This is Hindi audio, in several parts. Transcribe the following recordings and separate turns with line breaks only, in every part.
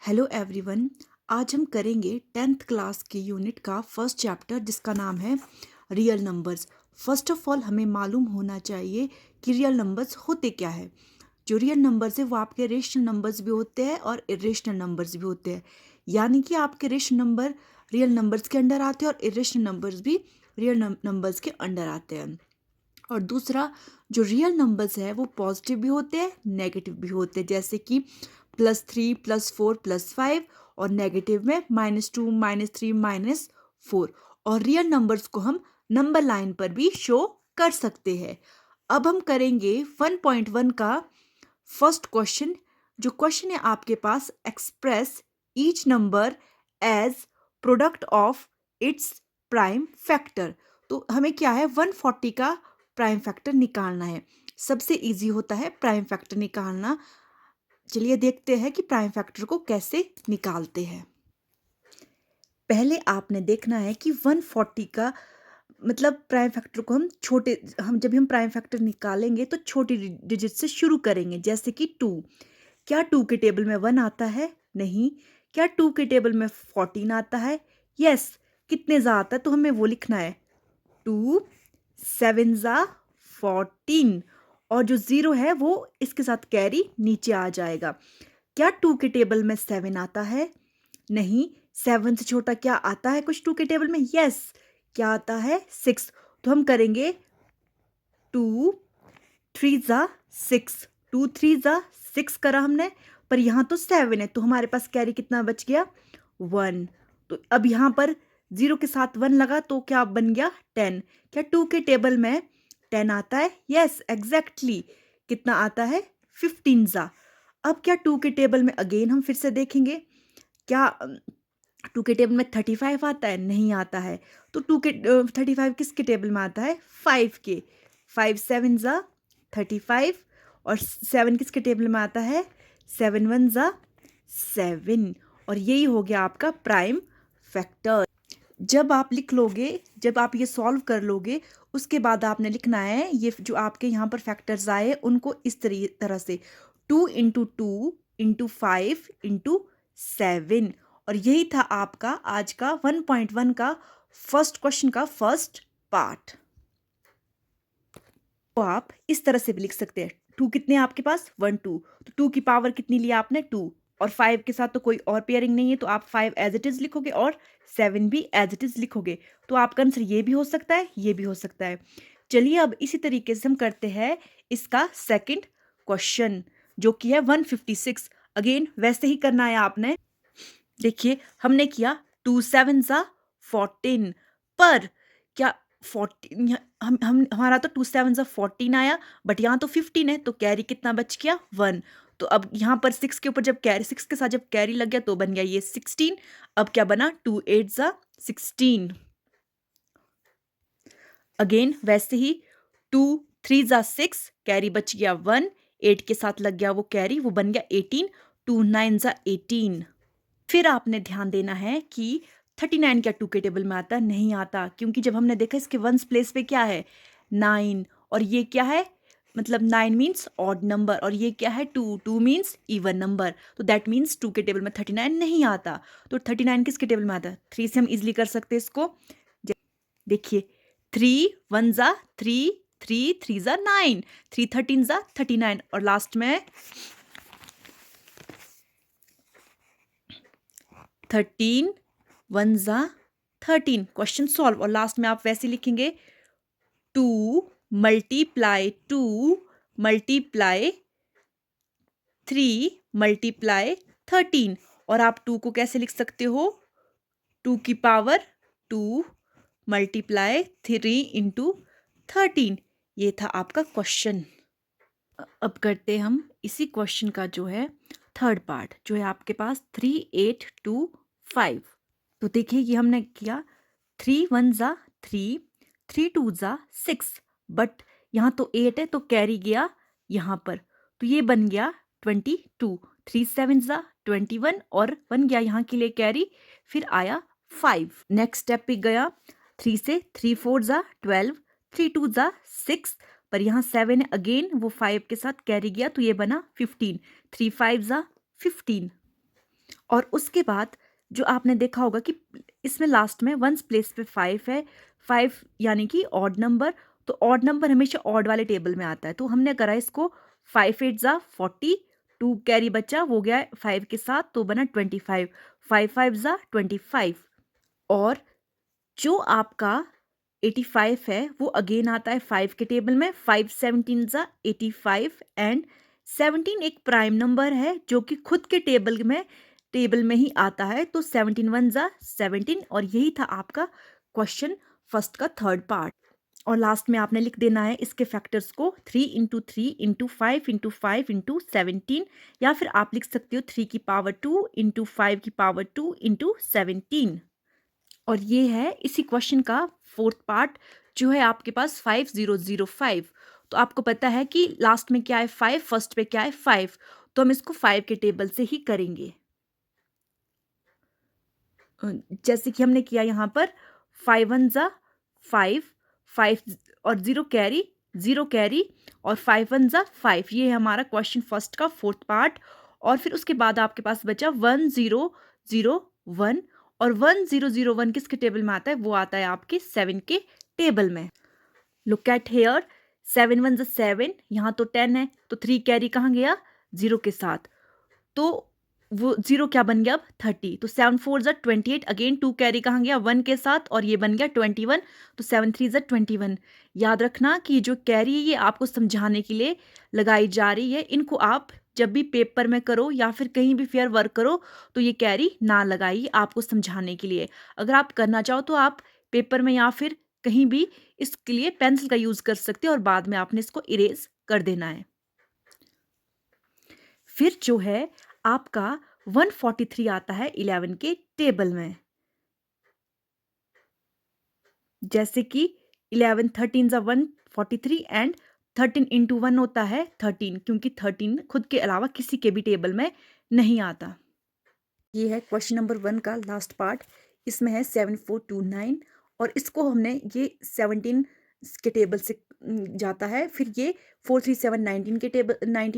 Hello everyone. आज हम करेंगे 10th क्लास के यूनिट का फर्स्ट चैप्टर जिसका नाम है real numbers. First of all हमें मालूम होना चाहिए कि रियल नंबर्स होते क्या है। जो रियल नंबर्स है वो आपके रेशनल नंबर्स भी होते हैं और इरेशनल नंबर्स भी होते हैं। यानी कि आपके रेशनल नंबर रियल नंबर्स के अंडर आते हैं और इरेशनल नंबर्स भी रियल नंबर्स के अंडर आते हैं। और दूसरा, जो रियल नंबर्स है वो पॉजिटिव भी होते हैं, नेगेटिव भी होते हैं, जैसे कि +3 +4 +5, और नेगेटिव में -2 -3 -4। और रियल नंबर्स को हम नंबर लाइन पर भी शो कर सकते हैं। अब हम करेंगे 1.1 का फर्स्ट क्वेश्चन। जो क्वेश्चन है आपके पास, express each number as product of its prime factor. तो हमें क्या है, 140 का प्राइम फैक्टर निकालना है। सबसे इजी होता है प्राइम फैक्टर निकालना। चलिए देखते हैं कि प्राइम फैक्टर को कैसे निकालते हैं। पहले आपने देखना है कि 140 का मतलब प्राइम फैक्टर को हम जब हम प्राइम फैक्टर निकालेंगे तो छोटी डिजिट से शुरू करेंगे, जैसे कि 2। क्या 2 के टेबल में 1 आता है? नहीं। क्या 2 के टेबल में 14 आता है? यस। कितने ज़ा आता है? तो हमें वो लिखना है 2 7 ज़ा 14, और जो 0 है वो इसके साथ कैरी नीचे आ जाएगा। क्या 2 के टेबल में 7 आता है? नहीं। 7 से छोटा क्या आता है कुछ 2 के टेबल में? यस। क्या आता है? 6। तो हम करेंगे 2 3 ज़ा 6, 2 3 ज़ा 6 करा हमने, पर यहाँ तो 7 है तो हमारे पास कैरी कितना बच गया? 1। तो अब यहाँ पर 0 के साथ 1 लगा तो क्या बन गया? 10। क्या 2 के टेबल में 10 आता है? Yes, exactly. कितना आता है? 15 ज़ा। अब क्या 2 के टेबल में अगेन हम फिर से देखेंगे, क्या 2 के टेबल में 35 आता है? नहीं आता है। तो 35 किसके टेबल में आता है? 5 के। 5 7 ज़ा 35, और 7 किसके टेबल में आता है? 7 1 ज़ा 7। और यही हो गया आपका प्राइम फैक्टर। जब आप लिख लोगे, जब आप ये सॉल्व कर लोगे, उसके बाद आपने लिखना है ये जो आपके यहाँ पर फैक्टर्स आए उनको इस तरह से 2 × 2 × 5 × 7। और यही था आपका आज का 1.1 का फर्स्ट क्वेश्चन का फर्स्ट पार्ट। तो आप इस तरह से भी लिख सकते हैं। 2 कितने हैं आपके पास? 1 2। तो 2 की पावर कितनी लिया आपने? 2। और 5 के साथ तो कोई और पेयरिंग नहीं है तो आप 5 एज इट इज लिखोगे और 7 भी एज इट इज लिखोगे। तो आपका आंसर ये भी हो सकता है, ये भी हो सकता है। चलिए अब इसी तरीके से हम करते हैं इसका सेकंड क्वेश्चन, जो कि है 156। अगेन वैसे ही करना है आपने। देखिए हमने किया 2 7 ज़ा 14, पर क्या 14 हम हमारा तो 2 7 ज़ा 14 आया, बट यहाँ तो 15 है तो कैरी कितना बच गया? 1। तो अब यहाँ पर 6 के ऊपर जब कैरी 6 के साथ जब कैरी लग गया तो बन गया ये 16। अब क्या बना? 2 8 ज़ा 16। अगेन वैसे ही 2 3 ज़ा 6, कैरी बच गया 1, 8 के साथ लग गया वो कैरी, वो बन गया 18। 2 9 ज़ा 18। फिर आपने ध्यान देना है कि 39 क्या 2 के टेबल में आता? नहीं आता, क्योंकि जब हमने देखा इसके वंस प्लेस पे क्या है? 9। और ये क्या है? मतलब 9 मीन्स ऑड नंबर, और ये क्या है? 2 2 मीन्स इवन नंबर। तो दैट मीन्स 2 के टेबल में 39 नहीं आता। तो 39 किसके टेबल में आता है? 3 से हम इजिली कर सकते हैं इसको। देखिए 3 1 ज़ा 3, 3 3 ज़ा 9, 3 13 ज़ा 39, और लास्ट में 13 1 ज़ा 13। Question solve. और लास्ट में आप वैसे लिखेंगे 2 मल्टीप्लाई 2 मल्टीप्लाई 3 मल्टीप्लाई 13। और आप 2 को कैसे लिख सकते हो? 2 की पावर 2 मल्टीप्लाई 3 × 13। ये था आपका क्वेश्चन। अब करते हम इसी क्वेश्चन का जो है थर्ड पार्ट, जो है आपके पास 3 8 2 5। तो देखिए ये हमने किया 3 1 ज़ा 3, 3 2 ज़ा 6, बट यहाँ तो 8 है तो कैरी गया यहाँ पर, तो ये बन गया 22। 3 7 ज़ा 21, और बन गया यहाँ के लिए कैरी, फिर आया 5। नेक्स्ट स्टेप पे गया 3 से 3 4 ज़ा 12, 3 2 ज़ा 6, पर यहाँ 7 है अगेन, वो 5 के साथ कैरी गया तो ये बना 15। 3 5 ज़ा 15। और उसके बाद जो आपने देखा होगा कि इसमें लास्ट में वंस प्लेस पे 5 है, 5 यानी कि ऑड नंबर, तो ऑड नंबर हमेशा ऑड वाले टेबल में आता है। तो हमने करा इसको 5 8 ज़ा 40, 2 कैरी बचा वो गया 5 के साथ तो बना 25, 5 5 ज़ा 25। और जो आपका 85 है वो अगेन आता है 5 के टेबल में, 5 17 ज़ा 85 एंड 17 एक प्राइम नंबर है जो कि खुद के टेबल में ही आता है, तो 17 1 ज़ा 17। और यही था आपका क्वेश्चन फर्स्ट का थर्ड पार्ट। और लास्ट में आपने लिख देना है इसके फैक्टर्स को 3 इंटू 3 इंटू 5 इंटू 5 इंटू 17, या फिर आप लिख सकते हो 3 की पावर 2 इंटू 5 की पावर 2 इंटू 17। और ये है इसी क्वेश्चन का फोर्थ पार्ट जो है आपके पास 5005। तो आपको पता है कि लास्ट में क्या है 5, फर्स्ट पे क्या है 5, तो हम इसको 5 के टेबल से ही करेंगे। जैसे कि हमने किया यहाँ पर 5 1 ज़ा 5, 5 और 0 कैरी और 5 1 ज़ा 5। ये है हमारा क्वेश्चन फर्स्ट का फोर्थ पार्ट। और फिर उसके बाद आपके पास बचा 1001, और 1001 किसके टेबल में आता है, वो आता है आपके 7 के टेबल में। लुक एट हेयर, 7 1 ज़ा 7, यहाँ तो 10 है तो 3 कैरी कहाँ गया 0 के साथ, तो वो 0 क्या बन गया अब 30, तो 7 4 ज़ा 28, अगेन 2 कैरी कहाँ गया 1 के साथ और ये बन गया 21, तो 7 3 ज़ा 21। याद रखना कि जो कैरी है ये आपको समझाने के लिए लगाई जा रही है, इनको आप जब भी पेपर में करो या फिर कहीं भी फेयर वर्क करो तो ये कैरी ना लगाइए, आपको समझाने के लिए। अगर आप करना चाहो तो आप पेपर में या फिर कहीं भी इसके लिए पेंसिल का यूज़ कर सकते हो और बाद में आपने इसको इरेज कर देना है। फिर जो है आपका 143 आता है 11 के टेबल में। जैसे कि 11 13 ज़ा 143 एंड 13 इंटू 1 होता है 13, क्योंकि 13 खुद के अलावा किसी के भी टेबल में नहीं आता। ये है क्वेश्चन नंबर 1 का लास्ट पार्ट। इसमें है 7429 और इसको हमने ये 17 के टेबल से जाता है, फिर ये 437 19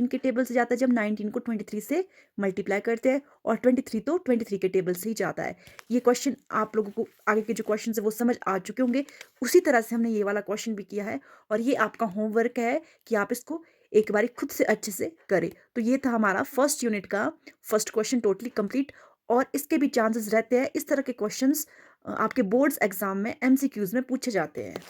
के टेबल से जाता है जब 19 को 23 से मल्टीप्लाई करते हैं, और 23 तो 23 के टेबल से ही जाता है। ये क्वेश्चन आप लोगों को आगे के जो क्वेश्चन है वो समझ आ चुके होंगे। उसी तरह से हमने ये वाला क्वेश्चन भी किया है और ये आपका होमवर्क है कि आप इसको एक बारी खुद से अच्छे से करें। तो ये था हमारा फर्स्ट यूनिट का फर्स्ट क्वेश्चन टोटली कंप्लीट। और इसके भी चांसेस रहते हैं, इस तरह के क्वेश्चंस आपके बोर्ड्स एग्जाम में एमसीक्यूज में पूछे जाते हैं।